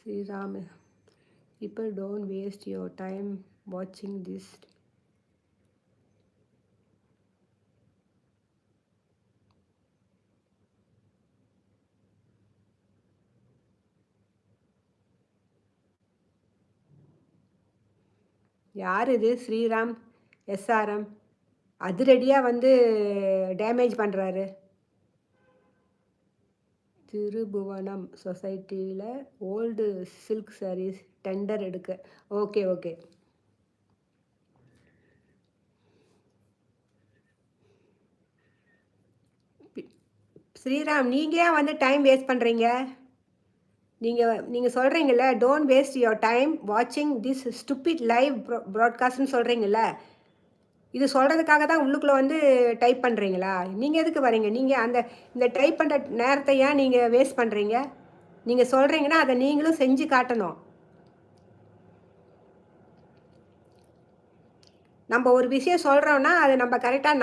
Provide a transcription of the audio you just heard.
Sriram, people don't waste your time watching this. யார் இது? Sriram, SRM அதிரடியாக வந்து டேமேஜ் பண்ணுறாரு. திருபுவனம் சொசைட்டியில் ஓல்டு சில்க் சாரீஸ் டெண்டர் எடுக்க. Okay okay. ஸ்ரீராம், நீங்கள் ஏன் வந்து டைம் வேஸ்ட் பண்ணுறீங்க? நீங்கள் சொல்கிறீங்கல்ல, டோன்ட் வேஸ்ட் யுவர் டைம் வாட்சிங் திஸ் ஸ்டூபிட் லைவ் ப்ராட்காஸ்ட்னு சொல்கிறீங்கல்ல, இது சொல்கிறதுக்காக தான் உள்ளுக்குள்ளே வந்து டைப் பண்ணுறீங்களா? நீங்கள் எதுக்கு வரீங்க? நீங்கள் இந்த டைப் பண்ணுற நேரத்தை ஏன் நீங்கள் வேஸ்ட் பண்ணுறீங்க? நீங்கள் சொல்கிறீங்கன்னா அதை நீங்களும் செஞ்சு காட்டணும். நம்ம ஒரு விஷயம் சொல்கிறோன்னா அதை நம்ம கரெக்டாக